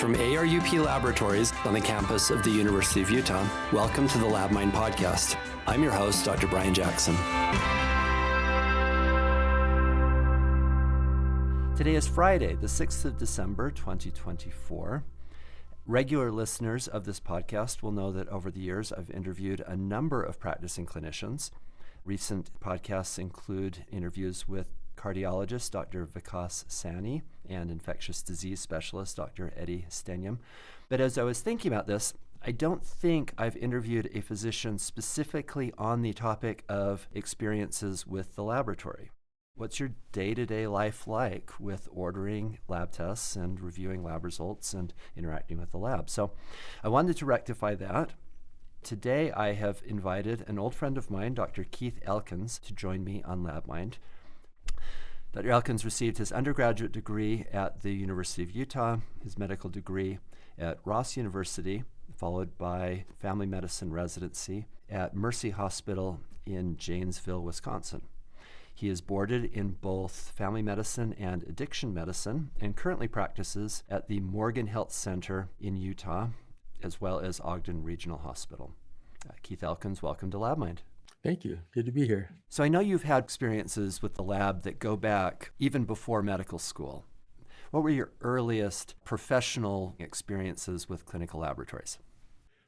From ARUP Laboratories on the campus of the University of Utah, welcome to the LabMind podcast. I'm your host, Dr. Brian Jackson. Today is Friday, the 6th of December, 2024. Regular listeners of this podcast will know that over the years, I've interviewed a number of practicing clinicians. Recent podcasts include interviews with cardiologist Dr. Vikas Sani and infectious disease specialist Dr. Eddie Stenyam. But as I was thinking about this, I don't think I've interviewed a physician specifically on the topic of experiences with the laboratory. What's your day-to-day life like with ordering lab tests and reviewing lab results and interacting with the lab? So I wanted to rectify that. Today I have invited an old friend of mine, Dr. Keith Elkins, to join me on LabMind. Dr. Elkins received his undergraduate degree at the University of Utah, his medical degree at Ross University, followed by family medicine residency at Mercy Hospital in Janesville, Wisconsin. He is boarded in both family medicine and addiction medicine and currently practices at the Morgan Health Center in Utah, as well as Ogden Regional Hospital. Keith Elkins, welcome to LabMind. Thank you. Good to be here. So I know you've had experiences with the lab that go back even before medical school. What were your earliest professional experiences with clinical laboratories?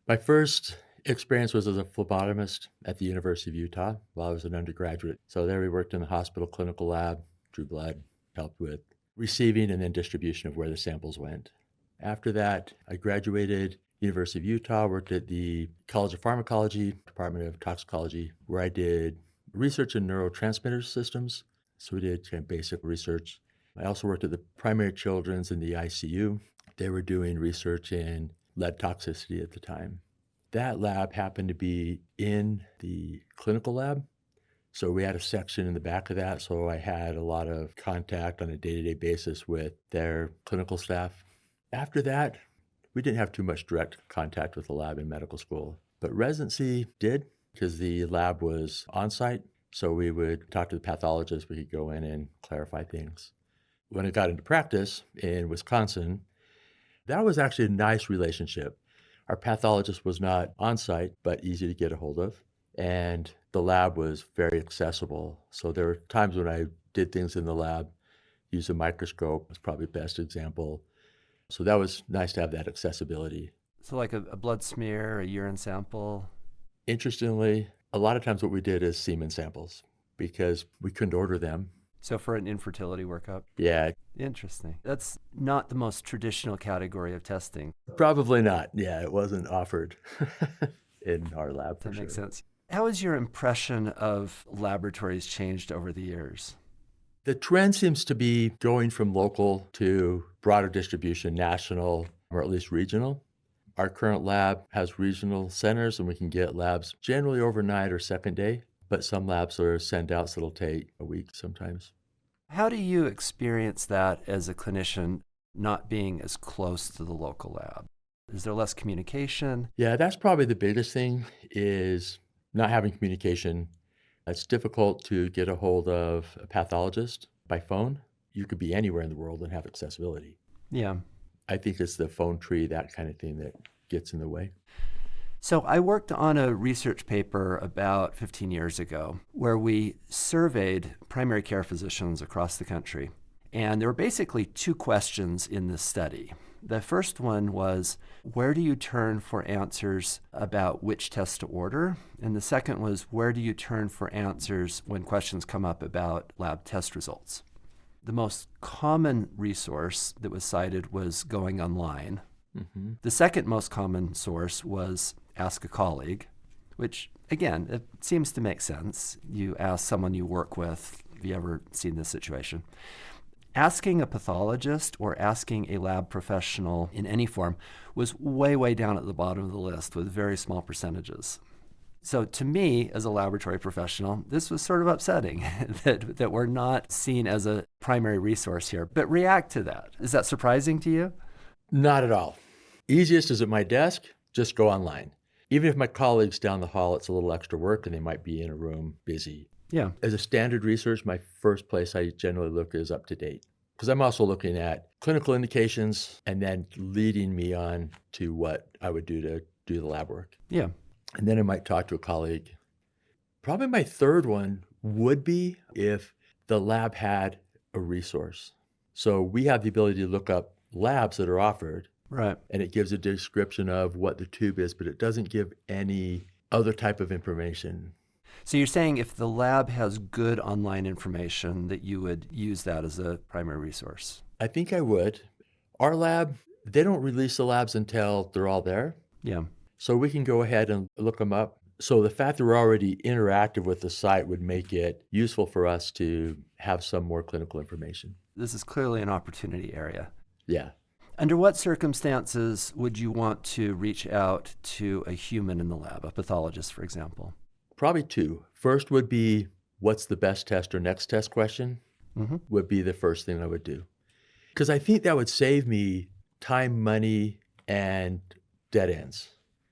My first experience was as a phlebotomist at the University of Utah while I was an undergraduate. So there we worked in the hospital clinical lab, drew blood, helped with receiving and then distribution of where the samples went. After that, I graduated University of Utah, worked at the College of Pharmacology, Department of Toxicology, where I did research in neurotransmitter systems. So we did kind of basic research. I also worked at the primary children's in the ICU. They were doing research in lead toxicity at the time. That lab happened to be in the clinical lab. So we had a section in the back of that. So I had a lot of contact on a day-to-day basis with their clinical staff. After that, we didn't have too much direct contact with the lab in medical school, but residency did because the lab was on-site. So we would talk to the pathologist. We could go in and clarify things. When I got into practice in Wisconsin, that was actually a nice relationship. Our pathologist was not on-site, but easy to get a hold of. And the lab was very accessible. So there were times when I did things in the lab, use a microscope was probably the best example. So that was nice to have that accessibility. So like a blood smear, a urine sample? Interestingly, a lot of times what we did is semen samples because we couldn't order them. So for an infertility workup? Yeah. Interesting. That's not the most traditional category of testing. Probably not. Yeah, it wasn't offered in our lab for sure. That makes sense. How has your impression of laboratories changed over the years? The trend seems to be going from local to broader distribution, national, or at least regional. Our current lab has regional centers, and we can get labs generally overnight or second day, but some labs are sent out, so it'll take a week sometimes. How do you experience that as a clinician, not being as close to the local lab? Is there less communication? Yeah, that's probably the biggest thing is not having communication. It's difficult to get a hold of a pathologist by phone. You could be anywhere in the world and have accessibility. Yeah. I think it's the phone tree, that kind of thing that gets in the way. So I worked on a research paper about 15 years ago where we surveyed primary care physicians across the country. And there were basically two questions in this study. The first one was, where do you turn for answers about which test to order? And the second was, where do you turn for answers when questions come up about lab test results? The most common resource that was cited was going online. Mm-hmm. The second most common source was ask a colleague, which, again, it seems to make sense. You ask someone you work with, have you ever seen this situation? Asking a pathologist or asking a lab professional in any form was way, way down at the bottom of the list with very small percentages. So to me, as a laboratory professional, this was sort of upsetting that we're not seen as a primary resource here. But react to that. Is that surprising to you? Not at all. Easiest is at my desk, just go online. Even if my colleagues down the hall, it's a little extra work and they might be in a room busy. Yeah. As a standard research, my first place I generally look is up to date. because I'm also looking at clinical indications and then leading me on to what I would do to do the lab work. Yeah. And then I might talk to a colleague. Probably my third one would be if the lab had a resource. So we have the ability to look up labs that are offered, Right. and it gives a description of what the tube is, but it doesn't give any other type of information. So you're saying if the lab has good online information that you would use that as a primary resource? I think I would. Our lab, they don't release the labs until they're all there. Yeah. So we can go ahead and look them up. So the fact that we're already interactive with the site would make it useful for us to have some more clinical information. This is clearly an opportunity area. Yeah. Under what circumstances would you want to reach out to a human in the lab, a pathologist, for example? Probably two. First would be, what's the best test or next test question? Would be the first thing I would do. Because I think that would save me time, money, and dead ends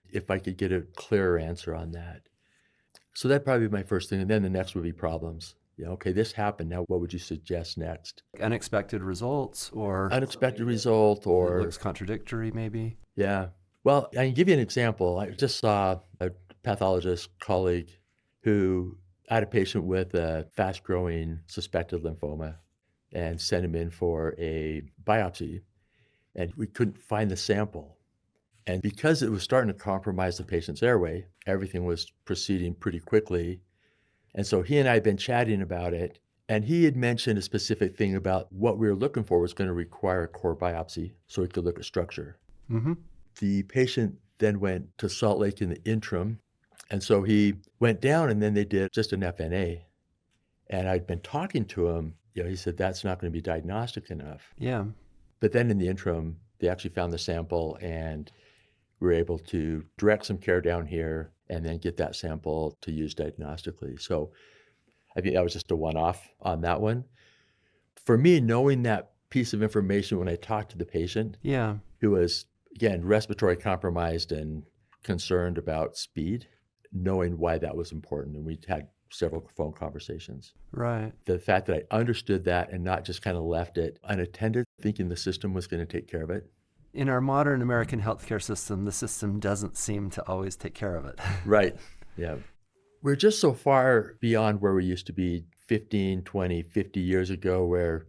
if I could get a clearer answer on that. So that'd probably be my first thing. And then the next would be problems. Yeah, okay, this happened. Now, what would you suggest next? Unexpected results or Unexpected result it or... looks contradictory, maybe? Yeah. Well, I can give you an example. I just saw a pathologist colleague who had a patient with a fast-growing suspected lymphoma and sent him in for a biopsy, and we couldn't find the sample. And because it was starting to compromise the patient's airway, everything was proceeding pretty quickly. And so he and I had been chatting about it, and he had mentioned a specific thing about what we were looking for was going to require a core biopsy so he could look at structure. The patient then went to Salt Lake in the interim, and so he went down and then they did just an FNA. And I'd been talking to him, he said, that's not going to be diagnostic enough. Yeah. But then in the interim, they actually found the sample and we were able to direct some care down here and then get that sample to use diagnostically. So I think that was just a one-off on that one. For me, knowing that piece of information when I talked to the patient, Yeah. who was, again, respiratory compromised and concerned about speed, knowing why that was important. And we had several phone conversations. Right. The fact that I understood that and not just kind of left it unattended, thinking the system was going to take care of it. In our modern American healthcare system, the system doesn't seem to always take care of it. Right. Yeah. We're just so far beyond where we used to be 15, 20, 50 years ago, where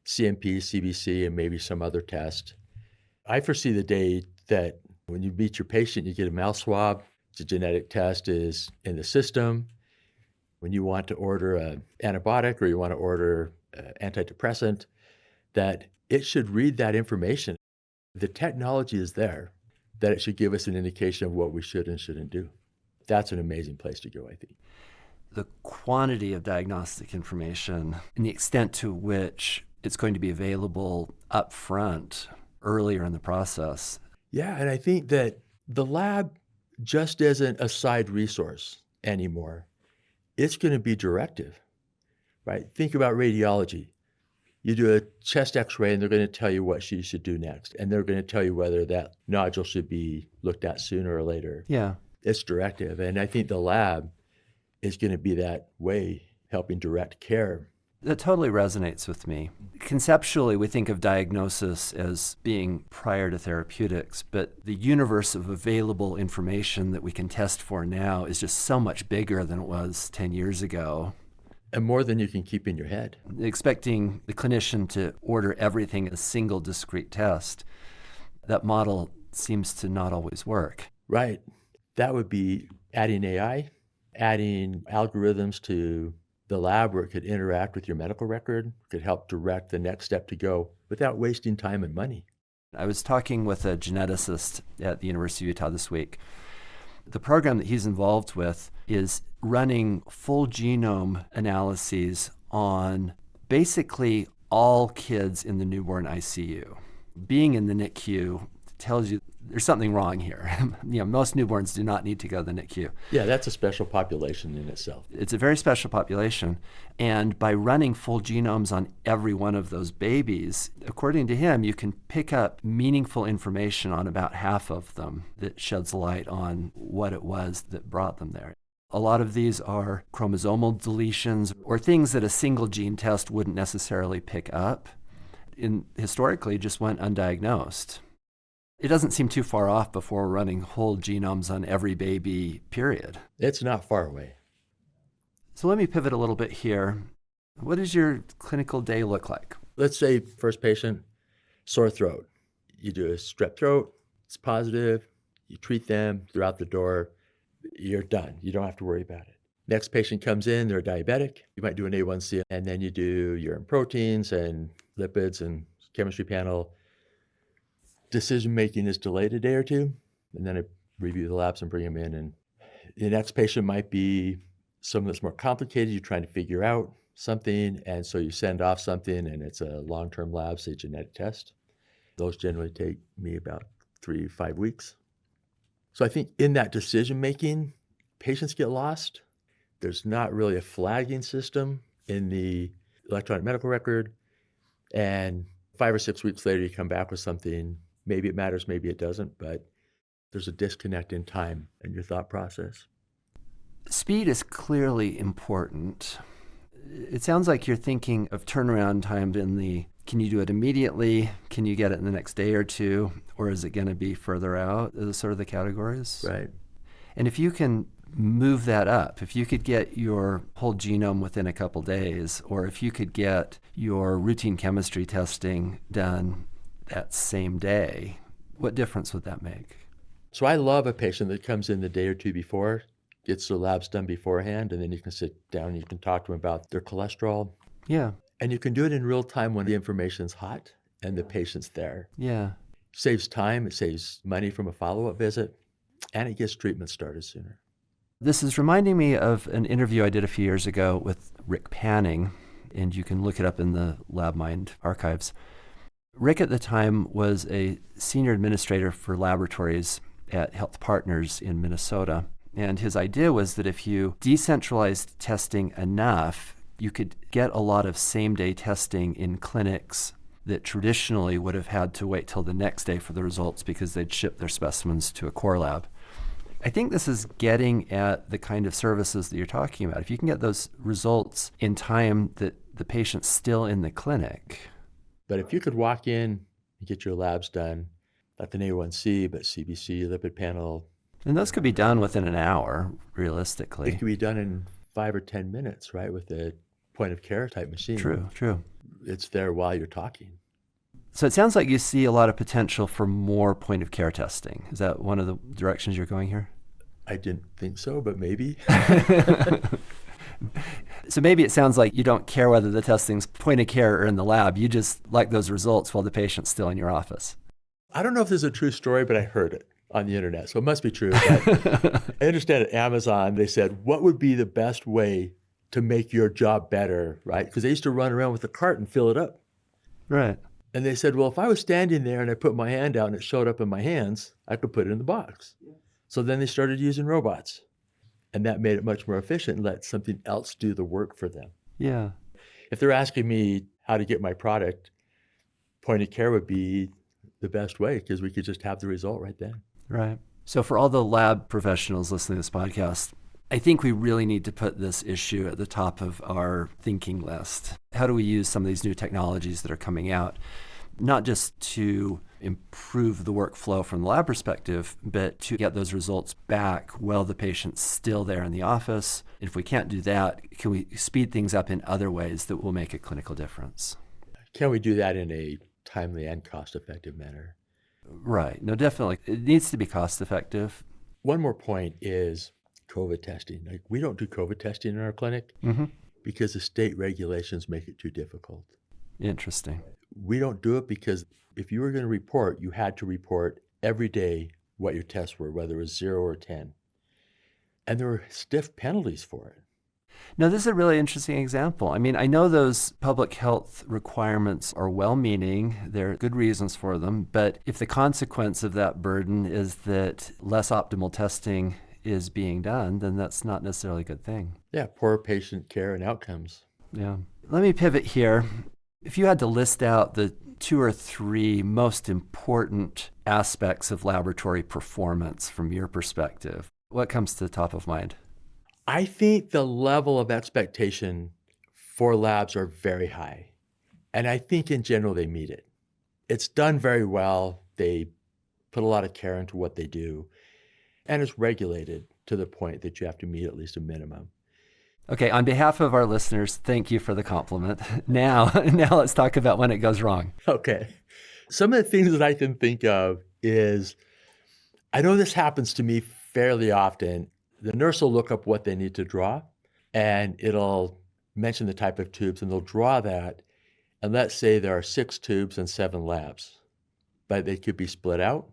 CMP, CBC, and maybe some other test. I foresee the day that when you meet your patient, you get a mouth swab, the genetic test is in the system. When you want to order an antibiotic or you want to order an antidepressant, that it should read that information. The technology is there, that it should give us an indication of what we should and shouldn't do. That's an amazing place to go, I think. The quantity of diagnostic information and the extent to which it's going to be available up front, earlier in the process. Yeah, and I think that the lab just isn't a side resource anymore. It's going to be directive, right? Think about radiology. You do a chest x-ray and they're going to tell you what you should do next. And they're going to tell you whether that nodule should be looked at sooner or later. Yeah. It's directive. And I think the lab is going to be that way, helping direct care. That totally resonates with me. Conceptually, we think of diagnosis as being prior to therapeutics, but the universe of available information that we can test for now is just so much bigger than it was 10 years ago. And more than you can keep in your head. Expecting the clinician to order everything in a single discrete test, that model seems to not always work. Right. That would be adding AI, adding algorithms to the lab where it could interact with your medical record, could help direct the next step to go without wasting time and money. I was talking with a geneticist at the University of Utah this week. The program that he's involved with is running full genome analyses on basically all kids in the newborn ICU. Being in the NICU tells you there's something wrong here. Most newborns do not need to go to the NICU. Yeah, that's a special population in itself. It's a very special population. And by running full genomes on every one of those babies, according to him, you can pick up meaningful information on about half of them that sheds light on what it was that brought them there. A lot of these are chromosomal deletions or things that a single gene test wouldn't necessarily pick up. historically just went undiagnosed. It doesn't seem too far off before we're running whole genomes on every baby, period. It's not far away. So let me pivot a little bit here. What does your clinical day look like? Let's say first patient, sore throat. You do a strep throat, it's positive, you treat them, they're out the door, you're done. You don't have to worry about it. Next patient comes in, they're diabetic. You might do an A1C, and then you do urine proteins and lipids and chemistry panel. Decision-making is delayed a day or two, and then I review the labs and bring them in. And the next patient might be something that's more complicated. You're trying to figure out something, and so you send off something, and it's a long-term lab, say genetic test. Those generally take me about 3 to 5 weeks. So I think in that decision-making, patients get lost. There's not really a flagging system in the electronic medical record, and 5 or 6 weeks later, you come back with something. Maybe it matters, maybe it doesn't, but there's a disconnect in time and your thought process. Speed is clearly important. It sounds like you're thinking of turnaround time in the, can you do it immediately? Can you get it in the next day or two? Or is it going to be further out? Is sort of the categories? Right. And if you can move that up, if you could get your whole genome within a couple days, or if you could get your routine chemistry testing done that same day, what difference would that make? So I love a patient that comes in the day or two before, gets their labs done beforehand, and then you can sit down and you can talk to them about their cholesterol. Yeah. And you can do it in real time when the information's hot and the patient's there. Yeah. Saves time, it saves money from a follow-up visit, and it gets treatment started sooner. This is reminding me of an interview I did a few years ago with Rick Panning, and you can look it up in the LabMind archives. Rick at the time was a senior administrator for Laboratories at Health Partners in Minnesota. And his idea was that if you decentralized testing enough, you could get a lot of same-day testing in clinics that traditionally would have had to wait till the next day for the results because they'd ship their specimens to a core lab. I think this is getting at the kind of services that you're talking about. If you can get those results in time that the patient's still in the clinic. But if you could walk in and get your labs done, not an A1C, but CBC, lipid panel. And those could be done within an hour, realistically. It could be done in 5 or 10 minutes, right, with a point of care type machine. True. It's there while you're talking. So it sounds like you see a lot of potential for more point of care testing. Is that one of the directions you're going here? I didn't think so, but maybe. So maybe it sounds like you don't care whether the testing's point of care or in the lab. You just like those results while the patient's still in your office. I don't know if this is a true story, but I heard it on the internet, so it must be true. But I understand at Amazon, they said, what would be the best way to make your job better, right? Because they used to run around with a cart and fill it up. Right. And they said, well, if I was standing there and I put my hand out and it showed up in my hands, I could put it in the box. Yeah. So then they started using robots. And that made it much more efficient and let something else do the work for them. Yeah. If they're asking me how to get my product, point of care would be the best way because we could just have the result right then. Right. So for all the lab professionals listening to this podcast, I think we really need to put this issue at the top of our thinking list. How do we use some of these new technologies that are coming out, not just to improve the workflow from the lab perspective, but to get those results back while the patient's still there in the office? If we can't do that, can we speed things up in other ways that will make a clinical difference? Can we do that in a timely and cost-effective manner? Right. No, definitely. It needs to be cost-effective. One more point is COVID testing. Like, we don't do COVID testing in our clinic because the state regulations make it too difficult. Interesting. We don't do it because if you were going to report, you had to report every day what your tests were, whether it was 0 or 10. And there were stiff penalties for it. Now, this is a really interesting example. I mean, I know those public health requirements are well-meaning. There are good reasons for them. But if the consequence of that burden is that less optimal testing is being done, then that's not necessarily a good thing. Yeah, poor patient care and outcomes. Yeah. Let me pivot here. If you had to list out the 2 or 3 most important aspects of laboratory performance from your perspective, what comes to the top of mind? I think the level of expectation for labs are very high. And I think in general they meet it. It's done very well. They put a lot of care into what they do. And it's regulated to the point that you have to meet at least a minimum. Okay, on behalf of our listeners, thank you for the compliment. Now let's talk about when it goes wrong. Okay. Some of the things that I can think of is, I know this happens to me fairly often. The nurse will look up what they need to draw, and it'll mention the type of tubes, and they'll draw that. And let's say there are 6 tubes and 7 labs, but they could be split out.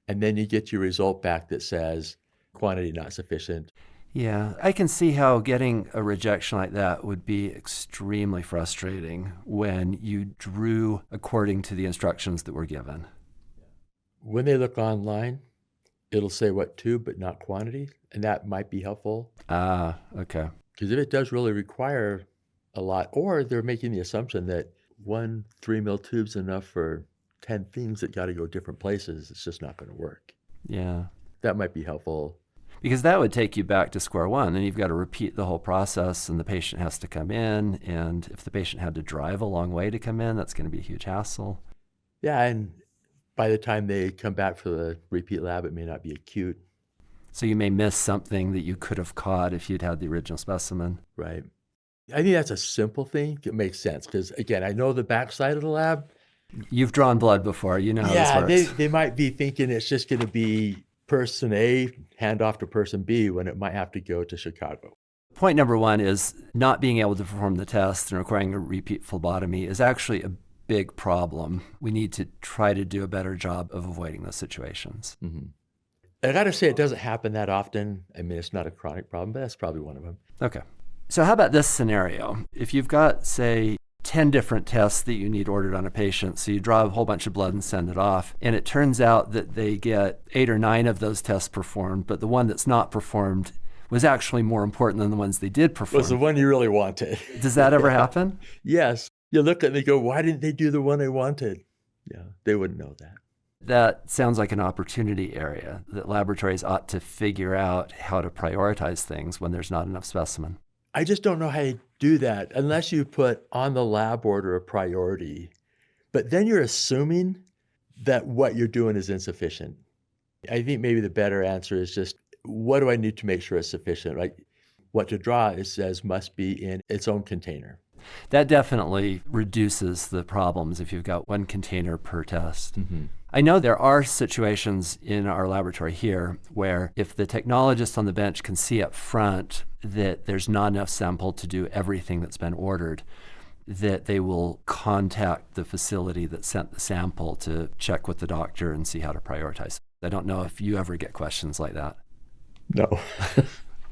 And then you get your result back that says quantity not sufficient. Yeah, I can see how getting a rejection like that would be extremely frustrating when you drew according to the instructions that were given. When they look online, it'll say what tube, but not quantity, and that might be helpful. Okay. Because if it does really require a lot, or they're making the assumption that 1 3 mil tube's enough for 10 things that got to go different places, it's just not going to work. Yeah. That might be helpful. Because that would take you back to square one. Then you've got to repeat the whole process, and the patient has to come in. And if the patient had to drive a long way to come in, that's going to be a huge hassle. Yeah, and by the time they come back for the repeat lab, it may not be acute. So you may miss something that you could have caught if you'd had the original specimen. Right. I think that's a simple thing. It makes sense because, again, I know the backside of the lab. You've drawn blood before. You know how this works. They might be thinking it's just going to be person A hand off to person B when it might have to go to Chicago. Point number one is not being able to perform the test and requiring a repeat phlebotomy is actually a big problem. We need to try to do a better job of avoiding those situations. Mm-hmm. I got to say, it doesn't happen that often. I mean, it's not a chronic problem, but that's probably one of them. Okay. So how about this scenario? If you've got, say, 10 different tests that you need ordered on a patient, so you draw a whole bunch of blood and send it off, and it turns out that they get 8 or 9 of those tests performed, but the one that's not performed was actually more important than the ones they did perform. Was the one you really wanted. Does that ever happen? Yes. You look at it and they go, why didn't they do the one I wanted? Yeah, they wouldn't know that. That sounds like an opportunity area that laboratories ought to figure out how to prioritize things when there's not enough specimen. I just don't know how you do that unless you put on the lab order a priority. But then you're assuming that what you're doing is insufficient. I think maybe the better answer is just, what do I need to make sure it's sufficient? Right? What to draw, it says, must be in its own container. That definitely reduces the problems if you've got one container per test. Mm-hmm. I know there are situations in our laboratory here where if the technologist on the bench can see up front that there's not enough sample to do everything that's been ordered, that they will contact the facility that sent the sample to check with the doctor and see how to prioritize. I don't know if you ever get questions like that. No.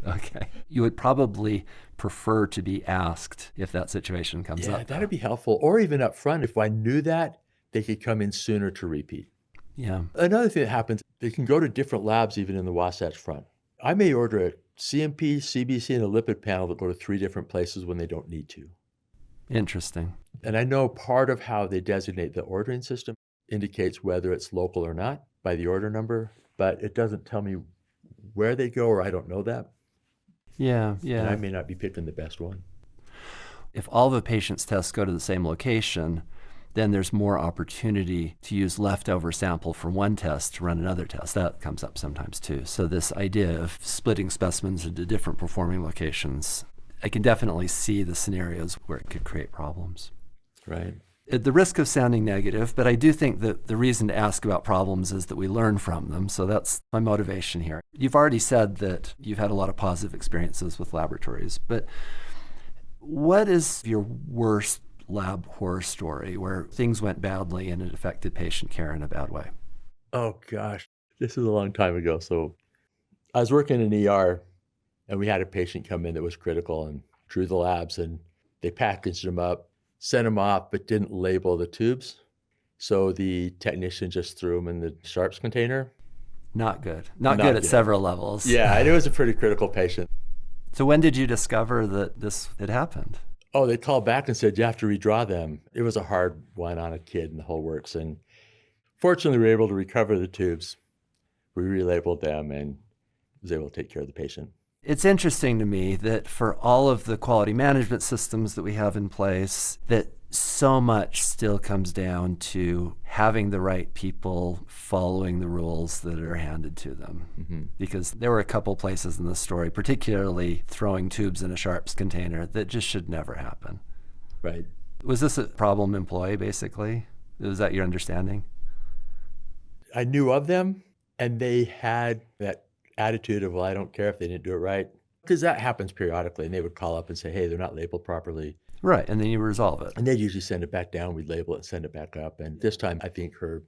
Okay. You would probably prefer to be asked if that situation comes up. Yeah, that'd be helpful. Or even up front, if I knew that, they could come in sooner to repeat. Yeah. Another thing that happens, they can go to different labs even in the Wasatch Front. I may order a CMP, CBC, and a lipid panel that go to 3 different places when they don't need to. Interesting. And I know part of how they designate the ordering system indicates whether it's local or not by the order number, but it doesn't tell me where they go, or I don't know that. Yeah. And I may not be picking the best one. If all of a patient's tests go to the same location, then there's more opportunity to use leftover sample from one test to run another test. That comes up sometimes too. So this idea of splitting specimens into different performing locations, I can definitely see the scenarios where it could create problems. Right. At the risk of sounding negative, but I do think that the reason to ask about problems is that we learn from them. So that's my motivation here. You've already said that you've had a lot of positive experiences with laboratories, but what is your worst lab horror story where things went badly and it affected patient care in a bad way? Oh, gosh. This is a long time ago. So I was working in ER, and we had a patient come in that was critical and drew the labs, and they packaged them up, sent them off, but didn't label the tubes. So the technician just threw them in the sharps container. Not good. Not good at several levels. Yeah, and it was a pretty critical patient. So when did you discover that this had happened? Oh, they called back and said, you have to redraw them. It was a hard one on a kid and the whole works. And fortunately, we were able to recover the tubes. We relabeled them and was able to take care of the patient. It's interesting to me that for all of the quality management systems that we have in place, that so much still comes down to having the right people following the rules that are handed to them. Because there were a couple places in the story, particularly throwing tubes in a sharps container, that just should never happen. Right. Was this a problem employee, basically? Was that your understanding? I knew of them, and they had that attitude of, well, I don't care if they didn't do it right. Because that happens periodically, and they would call up and say, hey, they're not labeled properly. Right, and then you resolve it. And they'd usually send it back down, we'd label it and send it back up. And this time, I think her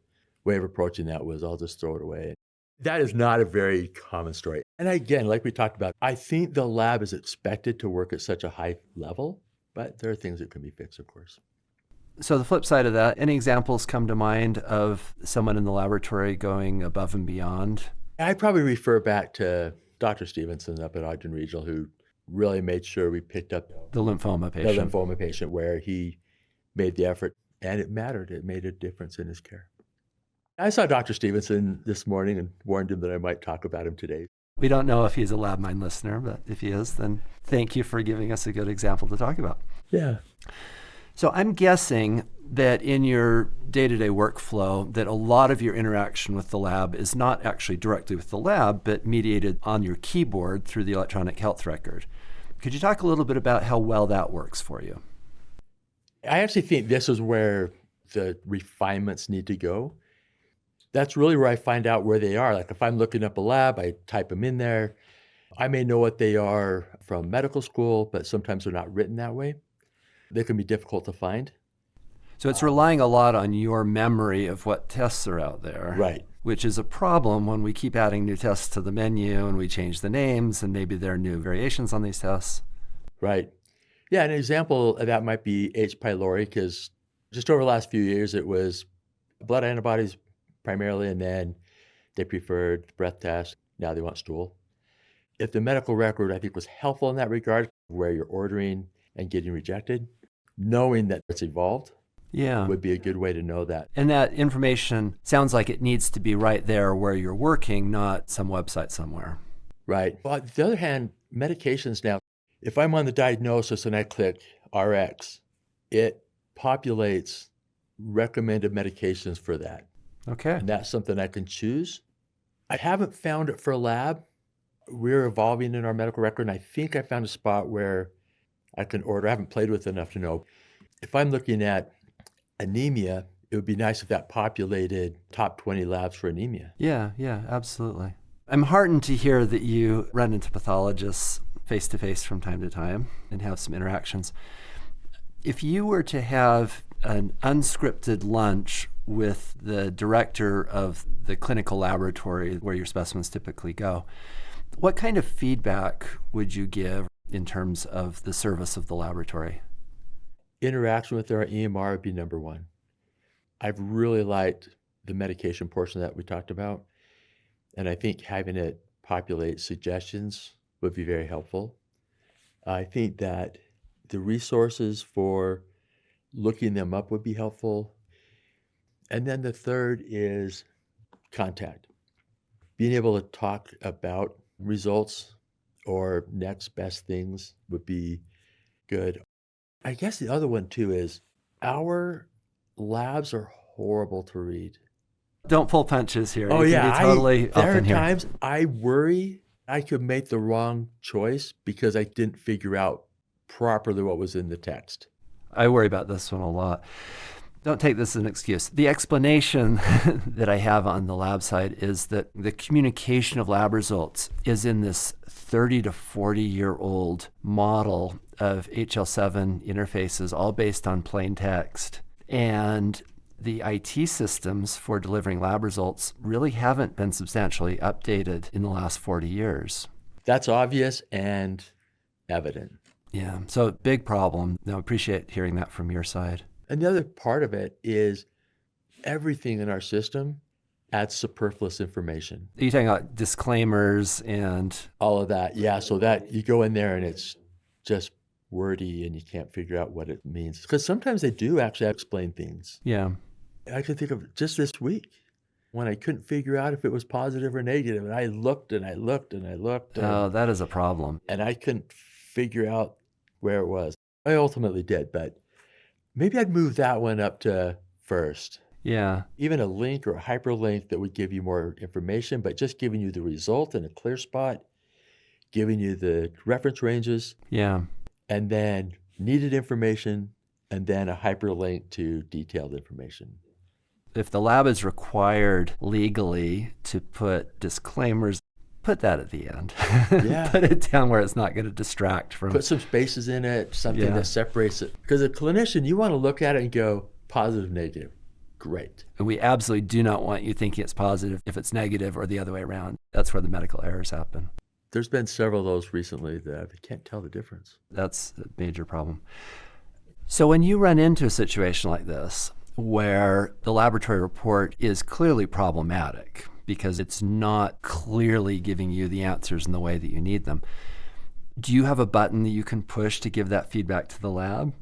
way of approaching that was, I'll just throw it away. That is not a very common story. And again, like we talked about, I think the lab is expected to work at such a high level, but there are things that can be fixed, of course. So the flip side of that, any examples come to mind of someone in the laboratory going above and beyond? I probably refer back to Dr. Stevenson up at Ogden Regional, who really made sure we picked up The lymphoma patient. the lymphoma patient, where he made the effort, and it mattered. It made a difference in his care. I saw Dr. Stevenson this morning and warned him that I might talk about him today. We don't know if he's a LabMind listener, but if he is, then thank you for giving us a good example to talk about. Yeah. So I'm guessing that in your day-to-day workflow, that a lot of your interaction with the lab is not actually directly with the lab, but mediated on your keyboard through the electronic health record. Could you talk a little bit about how well that works for you? I actually think this is where the refinements need to go. That's really where I find out where they are. Like if I'm looking up a lab, I type them in there. I may know what they are from medical school, but sometimes they're not written that way. They can be difficult to find. So it's relying a lot on your memory of what tests are out there. Right. Which is a problem when we keep adding new tests to the menu and we change the names and maybe there are new variations on these tests. Right. Yeah, an example of that might be H. pylori, because just over the last few years, it was blood antibodies primarily, and then they preferred breath test. Now they want stool. If the medical record, I think, was helpful in that regard, where you're ordering and getting rejected, knowing that it's evolved would be a good way to know that. And that information sounds like it needs to be right there where you're working, not some website somewhere. Right. Well, on the other hand, medications now, if I'm on the diagnosis and I click RX, it populates recommended medications for that. Okay. And that's something I can choose. I haven't found it for a lab. We're evolving in our medical record, and I think I found a spot where I can order. I haven't played with it enough to know. If I'm looking at anemia, it would be nice if that populated top 20 labs for anemia. Yeah, absolutely. I'm heartened to hear that you run into pathologists face-to-face from time to time and have some interactions. If you were to have an unscripted lunch with the director of the clinical laboratory where your specimens typically go, what kind of feedback would you give in terms of the service of the laboratory? Interaction with our EMR would be number one. I've really liked the medication portion that we talked about, and I think having it populate suggestions would be very helpful. I think that the resources for looking them up would be helpful. And then the third is contact. Being able to talk about results or next best things would be good. I guess the other one too is our labs are horrible to read. Don't pull punches here. Oh, You yeah. can be totally There up are in here. times I worry I could make the wrong choice because I didn't figure out properly what was in the text. I worry about this one a lot. Don't take this as an excuse. The explanation that I have on the lab side is that the communication of lab results is in this 30 to 40-year-old model of HL7 interfaces, all based on plain text. And the IT systems for delivering lab results really haven't been substantially updated in the last 40 years. That's obvious and evident. Yeah, so big problem. Now, I appreciate hearing that from your side. And the other part of it is everything in our system adds superfluous information. Are you talking about disclaimers and... All of that, yeah, so that you go in there and it's just wordy and you can't figure out what it means. Because sometimes they do actually explain things. Yeah. I can think of just this week when I couldn't figure out if it was positive or negative. And I looked and I looked and I looked. Oh, that is a problem. And I couldn't figure out where it was. I ultimately did, but Maybe I'd move that one up to first. Yeah. Even a link or a hyperlink that would give you more information, but just giving you the result in a clear spot, giving you the reference ranges, Yeah. and then needed information, and then a hyperlink to detailed information. If the lab is required legally to put disclaimers, put that at the end. Yeah. Put it down where it's not going to distract from. Put some spaces in it, something Yeah. that separates it. Because a clinician, you want to look at it and go, positive, negative. Great. And we absolutely do not want you thinking it's positive if it's negative or the other way around. That's where the medical errors happen. There's been several of those recently that I can't tell the difference. That's a major problem. So when you run into a situation like this, where the laboratory report is clearly problematic because it's not clearly giving you the answers in the way that you need them, do you have a button that you can push to give that feedback to the lab?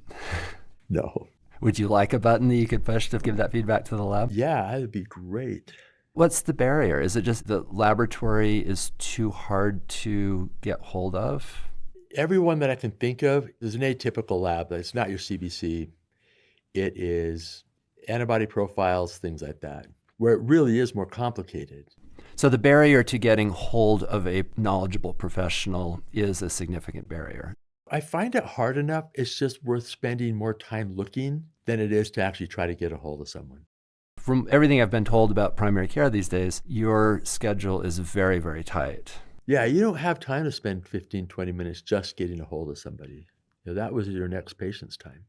No. Would you like a button that you could push to give that feedback to the lab? Yeah, that'd be great. What's the barrier? Is it just the laboratory is too hard to get hold of? Everyone that I can think of is an atypical lab. It's not your CBC. It is antibody profiles, things like that, where it really is more complicated. So the barrier to getting hold of a knowledgeable professional is a significant barrier. I find it hard enough. It's just worth spending more time looking than it is to actually try to get a hold of someone. From everything I've been told about primary care these days, your schedule is very, very tight. Yeah, you don't have time to spend 15, 20 minutes just getting a hold of somebody. That was your next patient's time.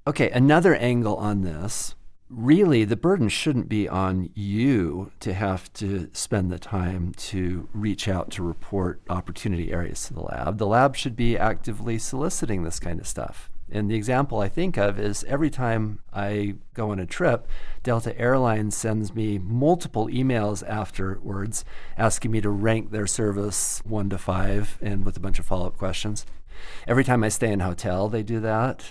Okay, another angle on this. Really, the burden shouldn't be on you to have to spend the time to reach out to report opportunity areas to the lab. The lab should be actively soliciting this kind of stuff. And the example I think of is every time I go on a trip, Delta Airlines sends me multiple emails afterwards asking me to rank their service 1 to 5 and with a bunch of follow-up questions. Every time I stay in a hotel, they do that.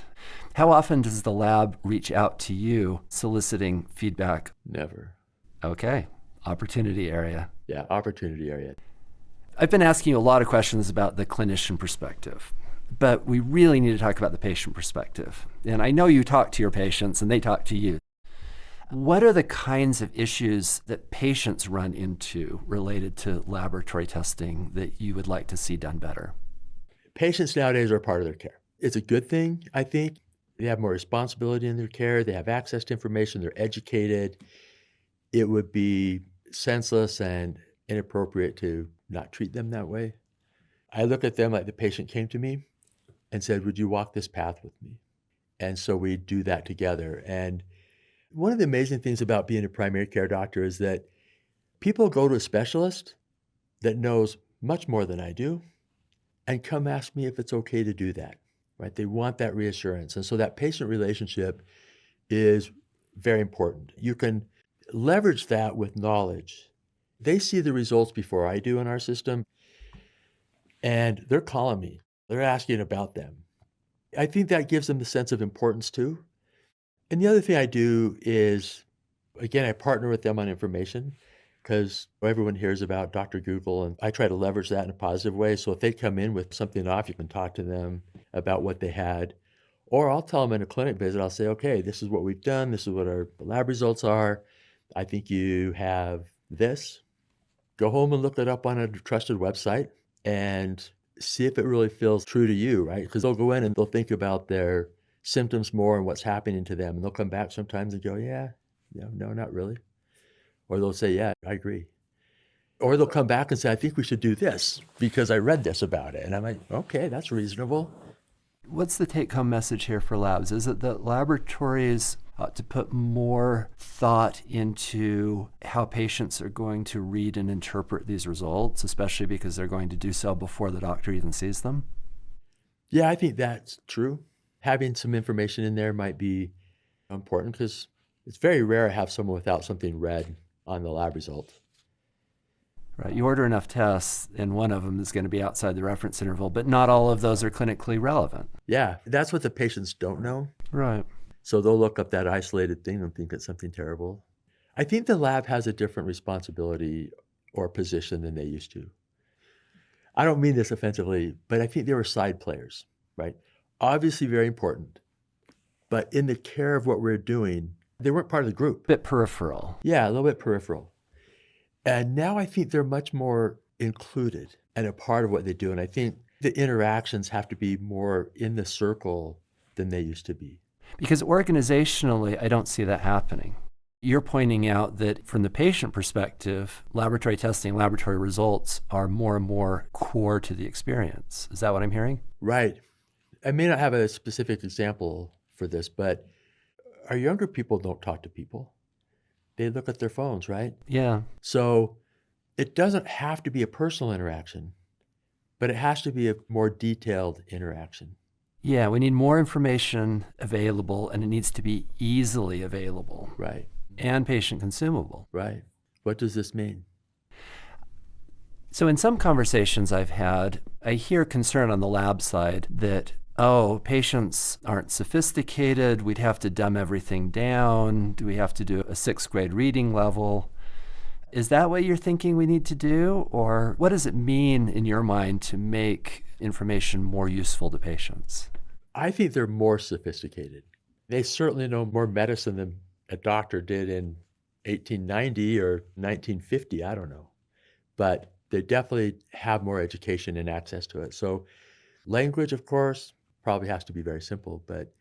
How often does the lab reach out to you soliciting feedback? Never. Okay, opportunity area. Yeah, opportunity area. I've been asking you a lot of questions about the clinician perspective, but we really need to talk about the patient perspective. And I know you talk to your patients and they talk to you. What are the kinds of issues that patients run into related to laboratory testing that you would like to see done better? Patients nowadays are a part of their care. It's a good thing, I think. They have more responsibility in their care. They have access to information. They're educated. It would be senseless and inappropriate to not treat them that way. I look at them like the patient came to me and said, would you walk this path with me? And so we do that together. And one of the amazing things about being a primary care doctor is that people go to a specialist that knows much more than I do and come ask me if it's okay to do that, right? They want that reassurance. And so that patient relationship is very important. You can leverage that with knowledge. They see the results before I do in our system, and they're calling me. They're asking about them. I think that gives them the sense of importance too. And the other thing I do is, again, I partner with them on information because everyone hears about Dr. Google, and I try to leverage that in a positive way. So if they come in with something off, you can talk to them about what they had. Or I'll tell them in a clinic visit, I'll say, okay, this is what we've done. This is what our lab results are. I think you have this. Go home and look it up on a trusted website and see if it really feels true to you, right? Because they'll go in and they'll think about their symptoms more and what's happening to them. And they'll come back sometimes and go, no, not really. Or they'll say, yeah, I agree. Or they'll come back and say, I think we should do this because I read this about it. And I'm like, okay, that's reasonable. What's the take-home message here for labs? Is it that laboratories ought to put more thought into how patients are going to read and interpret these results, especially because they're going to do so before the doctor even sees them? Yeah, I think that's true. Having some information in there might be important because it's very rare to have someone without something read on the lab result. Right. You order enough tests, and one of them is going to be outside the reference interval, but not all of those are clinically relevant. Yeah, that's what the patients don't know. Right. So they'll look up that isolated thing and think it's something terrible. I think the lab has a different responsibility or position than they used to. I don't mean this offensively, but I think they were side players, right? Obviously very important. but in the care of what we're doing, they weren't part of the group. Bit peripheral. Yeah, a little bit peripheral. And now I think they're much more included and a part of what they do. And I think the interactions have to be more in the circle than they used to be. Because organizationally, I don't see that happening. You're pointing out that from the patient perspective, laboratory testing, laboratory results are more and more core to the experience. Is that what I'm hearing? Right. I may not have a specific example for this, but our younger people don't talk to people. They look at their phones, right? Yeah. So it doesn't have to be a personal interaction, but it has to be a more detailed interaction. Yeah, we need more information available, and it needs to be easily available. Right. And patient consumable. Right. What does this mean? So in some conversations I've had, I hear concern on the lab side that, patients aren't sophisticated. We'd have to dumb everything down. Do we have to do a 6th grade reading level? Is that what you're thinking we need to do? Or what does it mean in your mind to make information more useful to patients? I think they're more sophisticated. They certainly know more medicine than a doctor did in 1890 or 1950, I don't know. But they definitely have more education and access to it. So language, of course, probably has to be very simple, but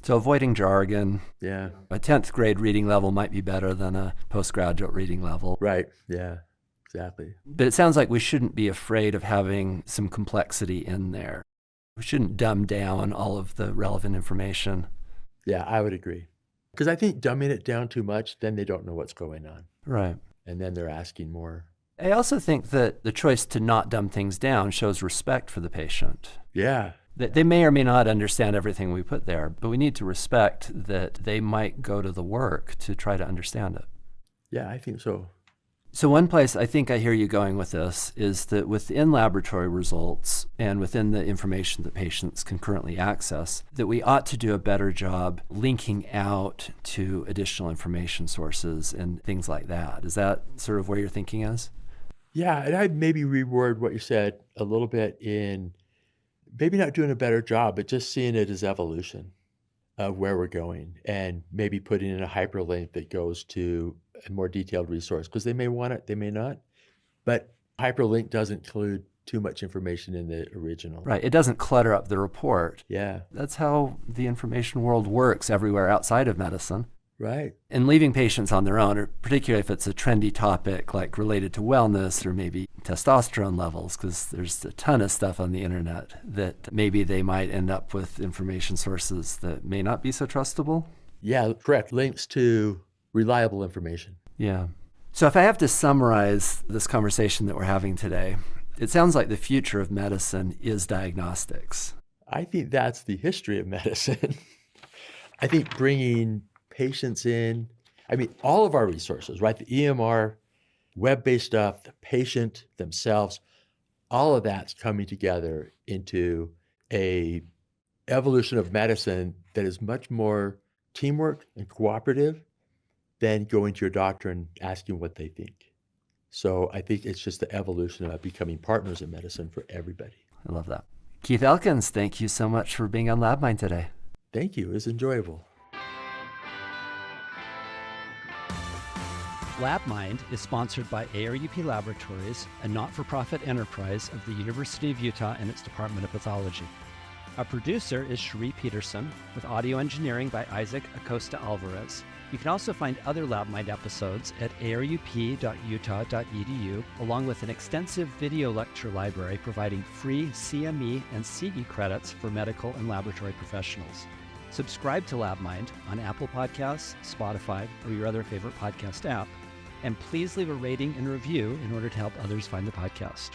so avoiding jargon. Yeah. A 10th grade reading level might be better than a postgraduate reading level. Right. Yeah, exactly. But it sounds like we shouldn't be afraid of having some complexity in there. We shouldn't dumb down all of the relevant information. Yeah, I would agree. Because I think dumbing it down too much, then they don't know what's going on. Right. And then they're asking more. I also think that the choice to not dumb things down shows respect for the patient. Yeah. That they may or may not understand everything we put there, but we need to respect that they might go to the work to try to understand it. Yeah, I think so. So one place I think I hear you going with this is that within laboratory results and within the information that patients can currently access, that we ought to do a better job linking out to additional information sources and things like that. Is that sort of where your thinking is? Yeah, and I'd maybe reword what you said a little bit in maybe not doing a better job, but just seeing it as evolution of where we're going and maybe putting in a hyperlink that goes to a more detailed resource because they may want it, they may not. But hyperlink doesn't include too much information in the original. Right. It doesn't clutter up the report. Yeah. That's how the information world works everywhere outside of medicine. Right. And leaving patients on their own, or particularly if it's a trendy topic like related to wellness or maybe testosterone levels, because there's a ton of stuff on the internet that maybe they might end up with information sources that may not be so trustable. Yeah, correct. Links to reliable information. Yeah. So if I have to summarize this conversation that we're having today, it sounds like the future of medicine is diagnostics. I think that's the history of medicine. I think bringing patients in, all of our resources, right? The EMR, web-based stuff, the patient themselves, all of that's coming together into a evolution of medicine that is much more teamwork and cooperative than going to your doctor and asking what they think. So I think it's just the evolution of becoming partners in medicine for everybody. I love that. Keith Elkins, thank you so much for being on LabMind today. Thank you. It was enjoyable. LabMind is sponsored by ARUP Laboratories, a not-for-profit enterprise of the University of Utah and its Department of Pathology. Our producer is Cherie Peterson, with audio engineering by Isaac Acosta Alvarez. You can also find other LabMind episodes at arup.utah.edu, along with an extensive video lecture library providing free CME and CE credits for medical and laboratory professionals. Subscribe to LabMind on Apple Podcasts, Spotify, or your other favorite podcast app, and please leave a rating and review in order to help others find the podcast.